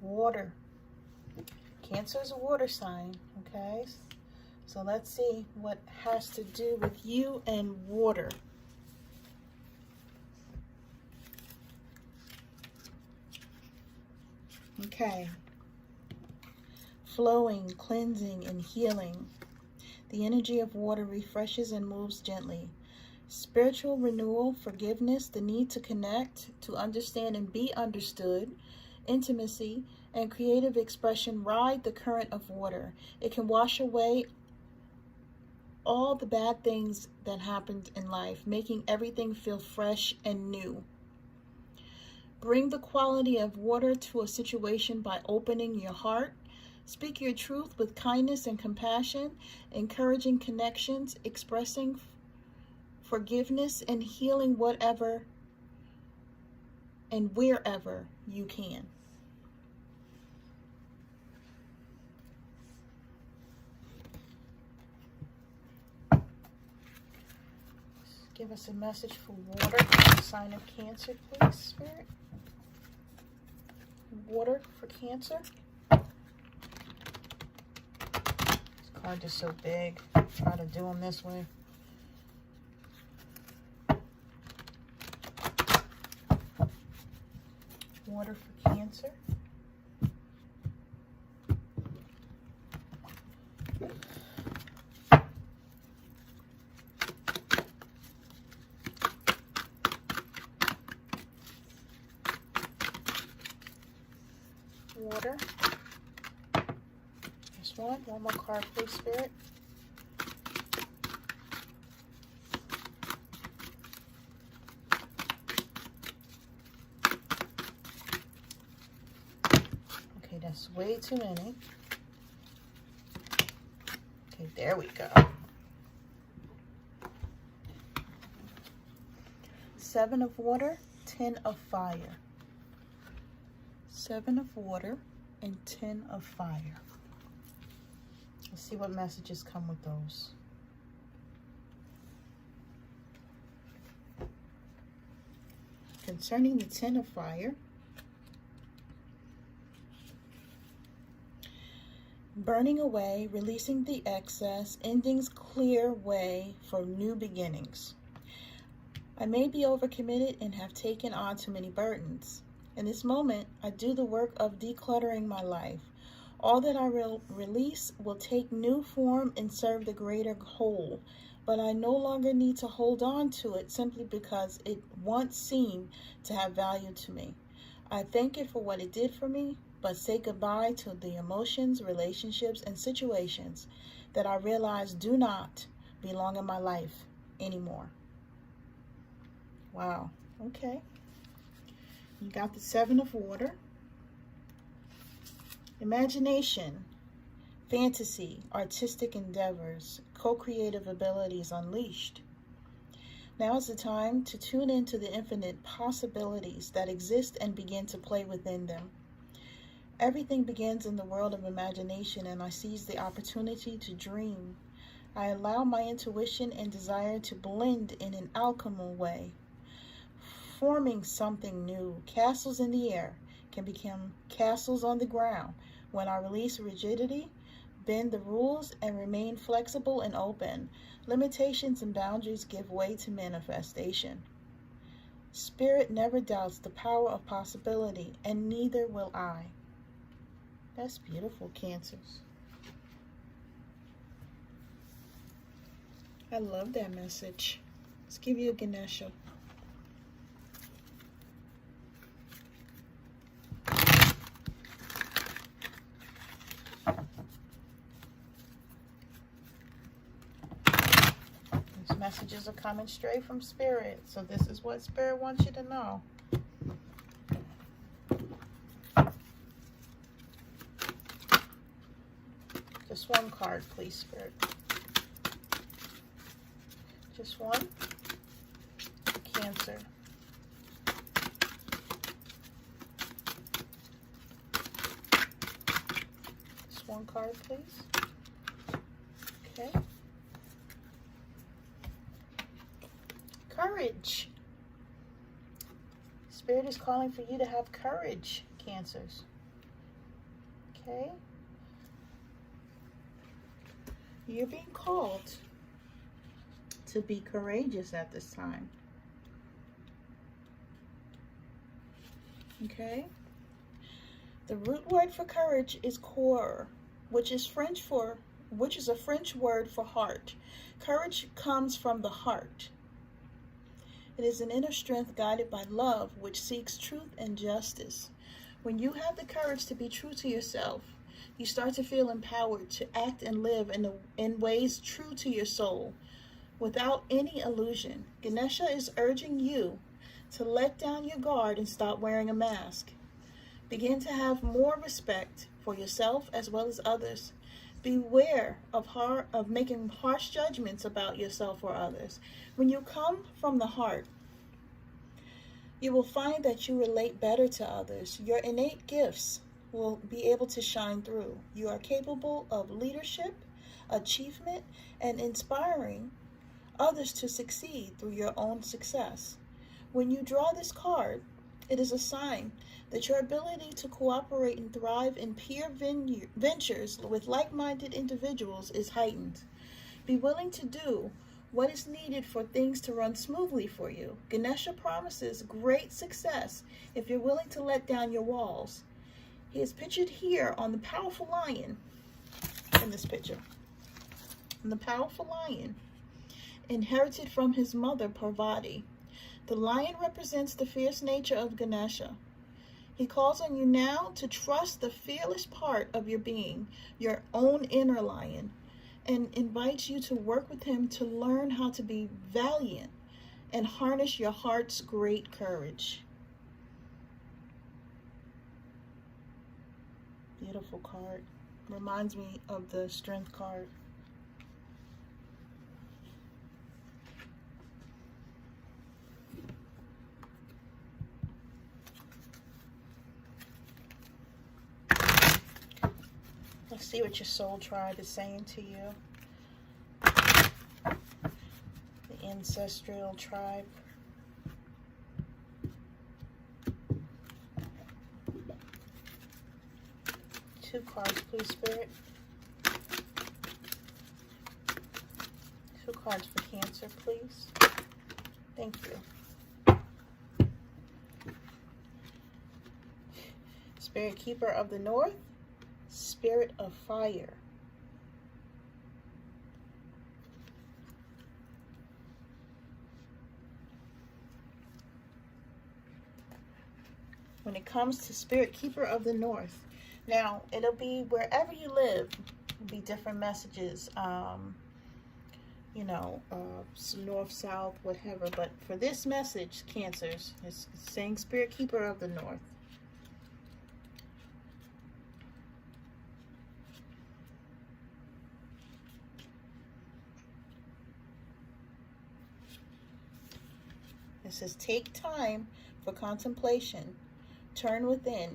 Water. Cancer is a water sign, okay? So let's see what has to do with you and water. Okay. Flowing, cleansing, and healing. The energy of water refreshes and moves gently. Spiritual renewal, forgiveness, the need to connect, to understand and be understood, intimacy, and creative expression ride the current of water. It can wash away all the bad things that happened in life, making everything feel fresh and new. Bring the quality of water to a situation by opening your heart. Speak your truth with kindness and compassion, encouraging connections, expressing forgiveness, and healing whatever and wherever you can. Give us a message for water, sign of Cancer, please, Spirit. Water for Cancer. This card is so big. Try to do them this way. Water for Cancer. Water. Just one more card, please, Spirit. Okay, that's way too many. Okay, there we go. 7 of water, 10 of fire. 7 of water and 10 of fire. Let's see what messages come with those. Concerning the 10 of fire, burning away, releasing the excess, endings clear way for new beginnings. I may be overcommitted and have taken on too many burdens. In this moment, I do the work of decluttering my life. All that I release will take new form and serve the greater whole, but I no longer need to hold on to it simply because it once seemed to have value to me. I thank it for what it did for me, but say goodbye to the emotions, relationships, and situations that I realize do not belong in my life anymore. Wow, okay. You got the 7 of water. Imagination, fantasy, artistic endeavors, co-creative abilities unleashed. Now is the time to tune into the infinite possibilities that exist and begin to play within them. Everything begins in the world of imagination, and I seize the opportunity to dream. I allow my intuition and desire to blend in an alchemical way, forming something new. Castles in the air can become castles on the ground when I release rigidity, bend the rules, and remain flexible and open. Limitations and boundaries give way to manifestation. Spirit never doubts the power of possibility, and neither will I. That's beautiful, Cancers. I love that message. Let's give you a Ganesha. These messages are coming straight from Spirit, so this is what Spirit wants you to know. Just one card, please, Spirit. Just one. Cancer. Just one card, please. Okay. Courage. Spirit is calling for you to have courage, Cancers. Okay? You're being called to be courageous at this time. Okay? The root word for courage is cor, which is a French word for heart. Courage comes from the heart. It is an inner strength guided by love, which seeks truth and justice. When you have the courage to be true to yourself, you start to feel empowered to act and live in ways true to your soul, without any illusion. Ganesha is urging you to let down your guard and stop wearing a mask. Begin to have more respect for yourself as well as others. Beware of making harsh judgments about yourself or others. When you come from the heart, you will find that you relate better to others. Your innate gifts will be able to shine through. You are capable of leadership, achievement, and inspiring others to succeed through your own success. When you draw this card, it is a sign that your ability to cooperate and thrive in peer ventures with like-minded individuals is heightened. Be willing to do what is needed for things to run smoothly for you. Ganesha promises great success if you're willing to let down your walls. He is pictured here on the powerful lion in this picture. And the powerful lion, inherited from his mother, Parvati. The lion represents the fierce nature of Ganesha. He calls on you now to trust the fearless part of your being, your own inner lion, and invites you to work with him to learn how to be valiant and harness your heart's great courage. Beautiful card. Reminds me of the strength card. Let's see what your soul tribe is saying to you. The ancestral tribe. Two cards, please, Spirit. Two cards for Cancer, please. Thank you. Spirit Keeper of the North. Spirit of Fire. When it comes to Spirit Keeper of the North, now it'll be wherever you live, be different messages, north, south, whatever. But for this message, Cancers, it's saying Spirit Keeper of the North. It says, take time for contemplation, turn within,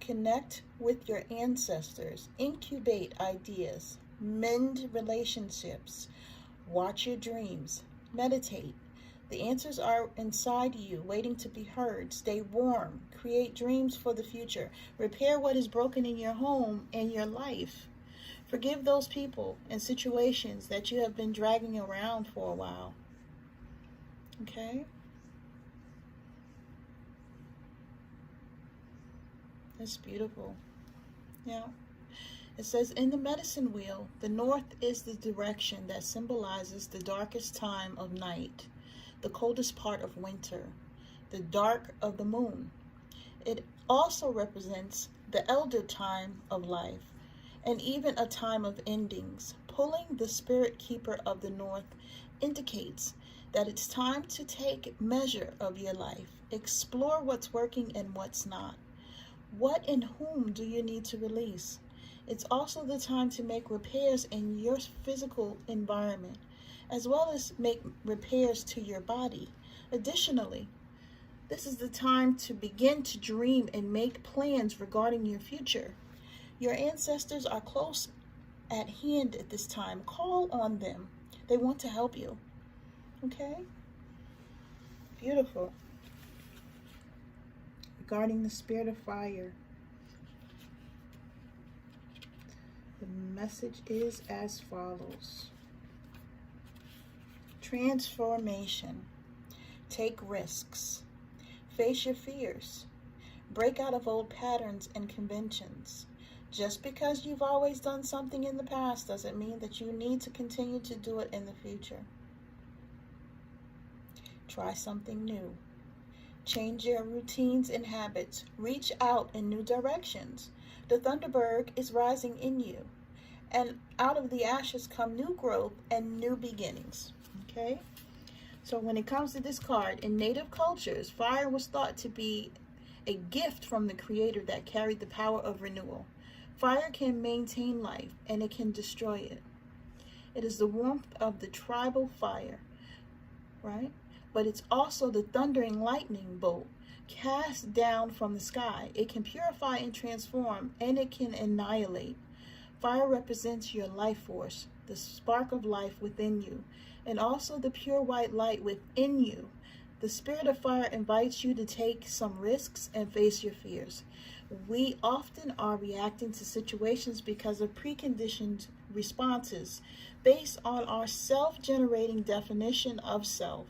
connect with your ancestors, incubate ideas, mend relationships, watch your dreams, meditate. The answers are inside you, waiting to be heard. Stay warm, create dreams for the future, repair what is broken in your home and your life. Forgive those people and situations that you have been dragging around for a while. Okay? That's beautiful. Yeah. It says, in the medicine wheel, the north is the direction that symbolizes the darkest time of night, the coldest part of winter, the dark of the moon. It also represents the elder time of life, and even a time of endings. Pulling the Spirit Keeper of the North indicates that it's time to take measure of your life. Explore what's working and what's not. What and whom do you need to release? It's also the time to make repairs in your physical environment, as well as make repairs to your body. Additionally, this is the time to begin to dream and make plans regarding your future. Your ancestors are close at hand at this time. Call on them. They want to help you. Okay? Beautiful. Regarding the Spirit of Fire. The message is as follows. Transformation. Take risks. Face your fears. Break out of old patterns and conventions. Just because you've always done something in the past doesn't mean that you need to continue to do it in the future. Try something new. Change your routines and habits. Reach out in new directions. The Thunderbird is rising in you. And out of the ashes come new growth and new beginnings. Okay? So when it comes to this card, in native cultures, fire was thought to be a gift from the Creator that carried the power of renewal. Fire can maintain life and it can destroy it. It is the warmth of the tribal fire, right? But it's also the thundering lightning bolt cast down from the sky. It can purify and transform, and it can annihilate. Fire represents your life force, the spark of life within you, and also the pure white light within you. The spirit of fire invites you to take some risks and face your fears. We often are reacting to situations because of preconditioned responses based on our self-generating definition of self.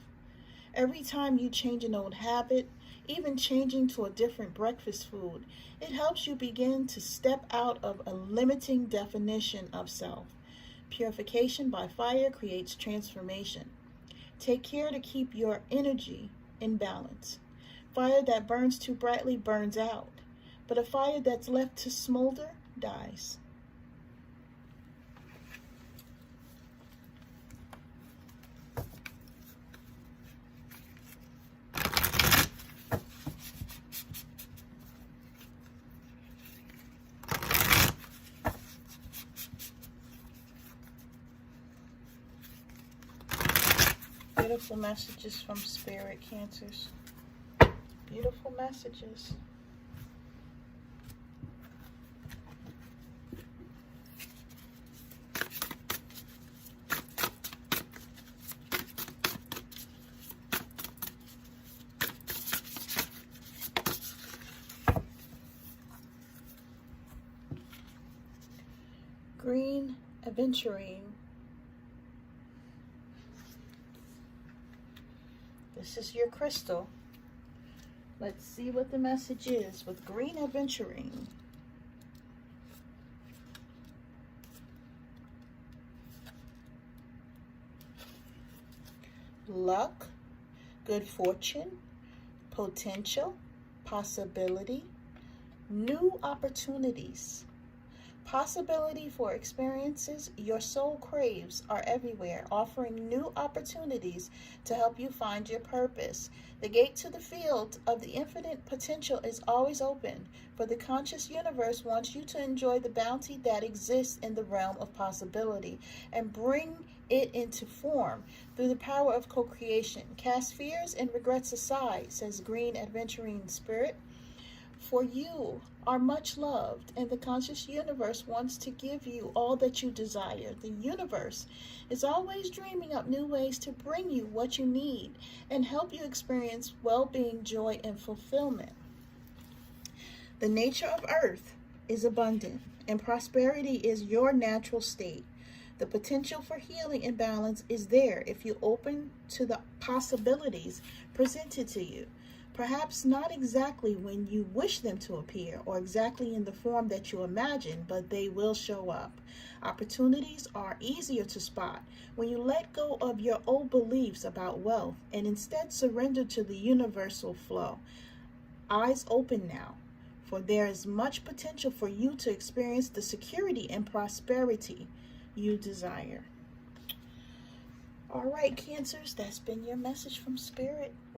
Every time you change an old habit, even changing to a different breakfast food, it helps you begin to step out of a limiting definition of self. Purification by fire creates transformation. Take care to keep your energy in balance. Fire that burns too brightly burns out, but a fire that's left to smolder dies. Beautiful messages from Spirit, Cancers. Beautiful messages. Green Aventurine. This is your crystal. Let's see what the message is with Green Aventurine. Luck, good fortune, potential, possibility, new opportunities. Possibility for experiences your soul craves are everywhere, offering new opportunities to help you find your purpose. The gate to the field of the infinite potential is always open, for the conscious universe wants you to enjoy the bounty that exists in the realm of possibility and bring it into form through the power of co-creation. Cast fears and regrets aside, says Green Aventurine Spirit. For you are much loved, and the conscious universe wants to give you all that you desire. The universe is always dreaming up new ways to bring you what you need and help you experience well-being, joy, and fulfillment. The nature of Earth is abundant, and prosperity is your natural state. The potential for healing and balance is there if you open to the possibilities presented to you. Perhaps not exactly when you wish them to appear or exactly in the form that you imagine, but they will show up. Opportunities are easier to spot when you let go of your old beliefs about wealth and instead surrender to the universal flow. Eyes open now, for there is much potential for you to experience the security and prosperity you desire. All right, Cancers, that's been your message from Spirit.